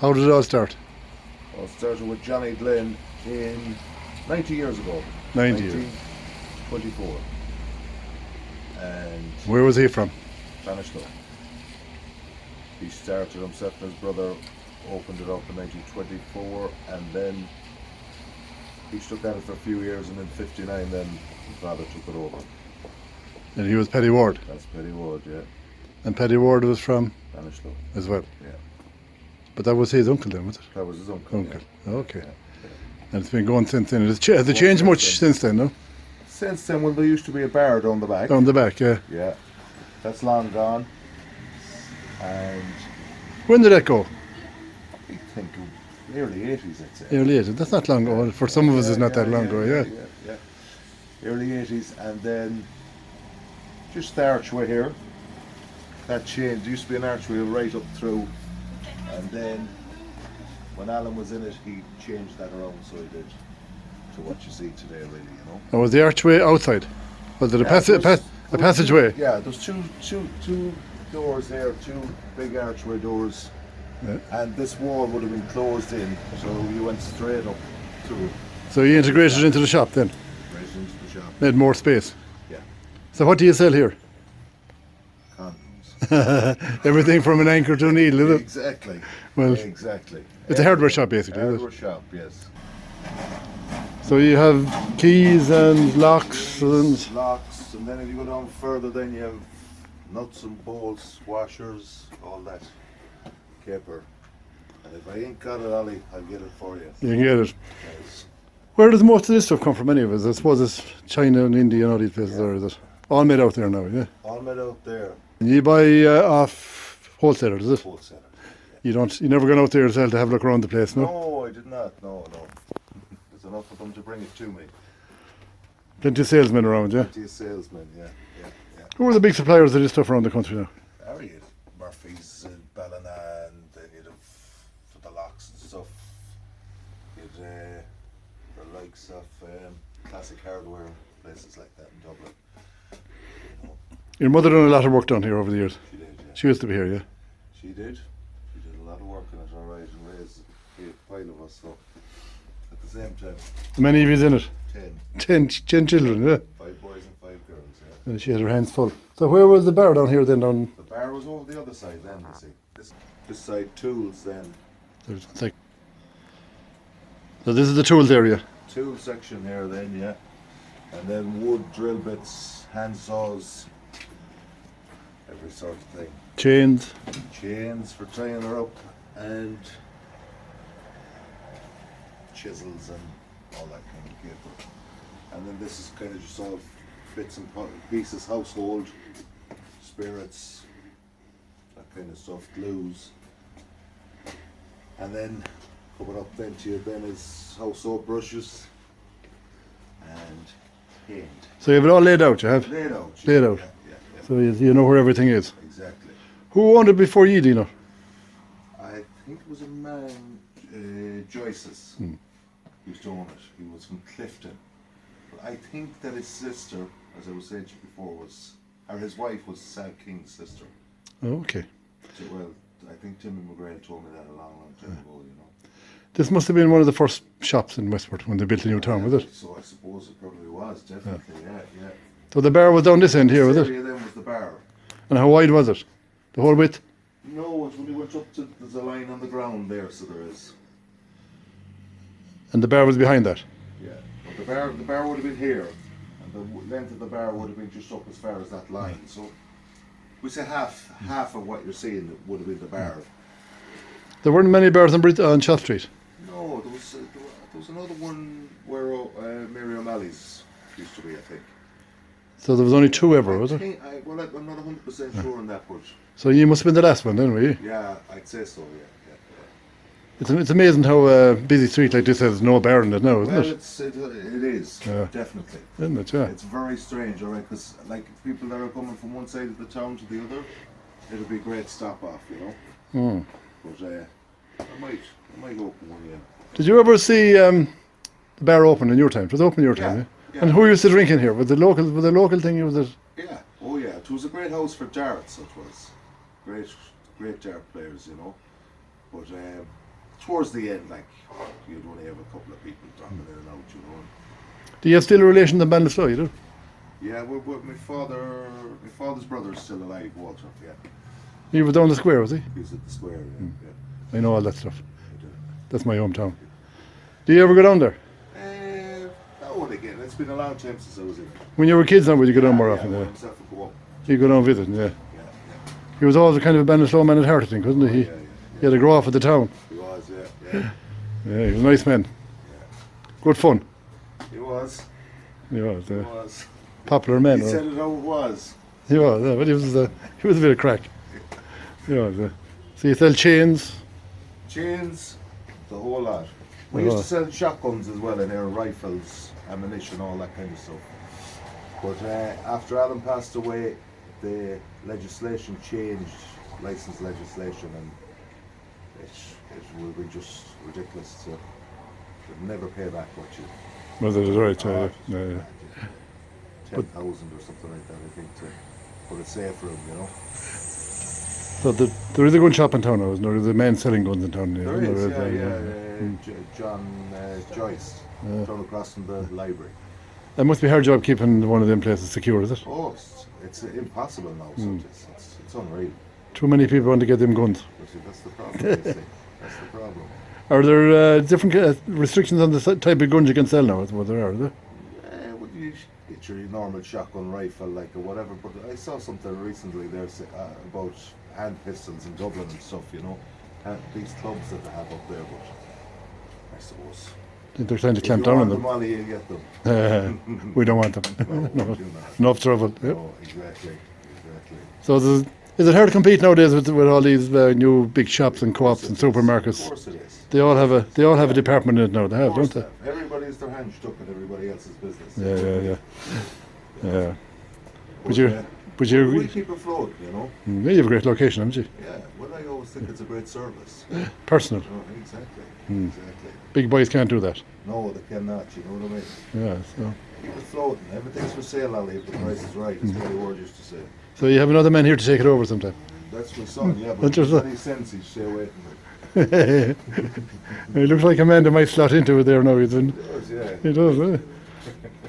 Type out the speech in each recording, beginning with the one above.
How did it all start? Well, it started with Johnny Glynn in 90 years ago. 90 years. 1924. And Where was he from? Banishlow. He started himself and his brother, opened it up in 1924, and then he stuck at it for a few years, and in 59 then his father took it over. And he was Paddy Warde. That's Paddy Warde, yeah. And Paddy Warde was from? Banishlow. As well? Yeah. But that was his uncle then, was it? That was his uncle. Uncle, yeah. okay. Yeah. And it's been going since then. Has it changed much since then, no? Since then, well, there used to be a bar down the back. Down the back, yeah. Yeah. That's long gone. And When did that go? I think early 80s, I'd say. Early 80s. That's not long ago. For some of us, it's not that long ago, yeah. Early 80s, and then just the archway here. That changed. There used to be an archway right up through, and then when Alan was in it, he changed that around, so he did to what you see today, really, you know. And was the archway outside? Was it a passageway? Yeah, there's two doors there, two big archway doors, and this wall would have been closed in, so you went straight up through it. So you integrated into the shop then? Right into the shop. Made more space? Yeah. So what do you sell here? Condoms. Everything from an anchor to a needle, is it? Exactly. Well, exactly. It's a hardware shop basically, is Hardware it? shop, yes. So you have keys and locks and... Locks, and then if you go down further, then you have nuts and bolts, washers, all that caper. And if I ain't got it, Ollie, I'll get it for you. You can get it. Yes. Where does most of this stuff come from anyway? I suppose it's China and India and all these places, or is it? All made out there now, yeah? All made out there. And you buy off wholesalers, is it? Wholesaler. You never gone out there yourself to have a look around the place, no? No, I did not, no. There's enough of them to bring it to me. Plenty of salesmen around, yeah? Plenty of salesmen, yeah. Who are the big suppliers of this stuff around the country now? Harriet, Murphy's, Ballina, and then you'd have for the locks and stuff. You'd the likes of Classic Hardware, places like that in Dublin. You know, Your mother done a lot of work down here over the years. she did, yeah. She used to be here, yeah? She did. She did a lot of work on it, all right, and raised a pile of us. So at the same time, How many of you's in it? 10 10 children, yeah? 5 boys and 5 girls. Yeah. And she had her hands full. So where was the bar down here then? The bar was over the other side then. You see, this side tools then. So this is the tools area. Tool section here then, yeah, and then wood, drill bits, hand saws, every sort of thing. Chains for tying her up, and chisels and all that kind of gear. And then this is kind of just all bits and pieces, household, spirits, that kind of stuff, glues. And then coming up then to you then is house soap brushes and paint. So you have it all laid out, you have? Laid out. Laid out. Yeah. So you know where everything is. Exactly. Who owned it before you, do you know? I think it was a man, Joyce's, used to own it. He was from Clifton. But I think that his sister, as I was saying to you before, his wife was Sal King's sister. Oh, okay. So, well, I think Timmy McGrail told me that a long time ago, you know. This must have been one of the first shops in Westport when they built the new town, was it? So I suppose it probably was, definitely, yeah. So the bar was down this end here, was This it? area then was the bar. And how wide was it? The whole width? No, it's when you went up to, there's a line on the ground there, so there is. And the bar was behind that? Yeah, but the bar would have been here, and the length of the bar would have been just up as far as that line. So we say half of what you're seeing would have been the bar. There weren't many bars on Shell Street? No, there was another one where Mary O'Malley's used to be, I think. So there was only 2 ever, was there? I'm not 100% sure on that, but So you must have been the last one then, were you? yeah, I'd say so, yeah. It's amazing how a busy street like this has no bar in it now, isn't Well, it? it is, definitely. Isn't it, yeah? It's very strange, all right, because like people that are coming from one side of the town to the other, it'll be a great stop off, you know. But I might open one, yeah. Did you ever see the bar open in your time? It was open in your time, yeah? And who used to drink in here? Was the local thing? Was it? Yeah, oh yeah. It was a great house for darts. It was great dart players, you know. But towards the end, like, you'd only have a couple of people dropping in and out, you know. Do you have still a relation to Ballinasloe, you do? Yeah, well, my father's brother is still alive, Walter, yeah. He was down the square, was he? He's at the square, yeah. I know all that stuff. I do. That's my hometown. Do you ever go down there? Now and again, it's been a long time since I was in. When you were kids now, would you go down more often? Yeah, Yeah. himself would go up. You go down visiting, yeah. Yeah. He was always a kind of a Ballinasloe man at heart, I think, wasn't he? Yeah. He had to grow off of the town. He was, yeah. Yeah, he was a nice man. Good fun. He was. He was. He was. Popular man. He said it how it was. He was, but he was a bit of crack. He was. So you sell chains? Chains, the whole lot. We The used whole- to sell shotguns as well, and air rifles, ammunition, all that kind of stuff. But after Alan passed away, the legislation changed, license legislation, and it will be just ridiculous to never pay back what you. Was it right? bought. Yeah. 10,000 or something like that, I think, to put a safe room, you know. So there is a gun shop in town now, isn't there? There's a man selling guns in town. There is, yeah. John Joyce, down across from the library. It must be a hard job keeping one of them places secure, is it? Oh, it's impossible now, so it's unreal. Too many people want to get them guns. But see, that's the problem, you see. That's the problem. Are there different restrictions on the type of guns you can sell now? I suppose there are, there? Well, you get your normal shotgun rifle, like, or whatever, but I saw something recently there about hand pistols in Dublin and stuff, you know. These clubs that they have up there, but I suppose. They're trying to If clamp you down on want them. the money, you get them. We don't want them. No, No. do not. Enough trouble. Yeah. No, exactly. So is it hard to compete nowadays with all these new big shops and co-ops and Of supermarkets? course it is. They all have a department in it now. They have, Of course don't they? Everybody's their hand stuck in everybody else's business. Yeah. But But we you keep afloat, you know. you have a great location, haven't you? Yeah, well, I always think it's a great service. Personal. Oh, exactly. Exactly. Big boys can't do that. No, they cannot, you know what I mean? Yeah. So Keep it floating. Everything's for sale, Ali, if the price is right. It's what the word used to say. you have another man here to take it over sometime. That's my son, yeah, but That's if your there's any sense, he'd stay away from He looks like a man that might slot into it there now. it. He does, yeah. He does.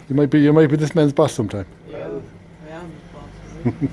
You might be this man's boss sometime. Well, I am responsible.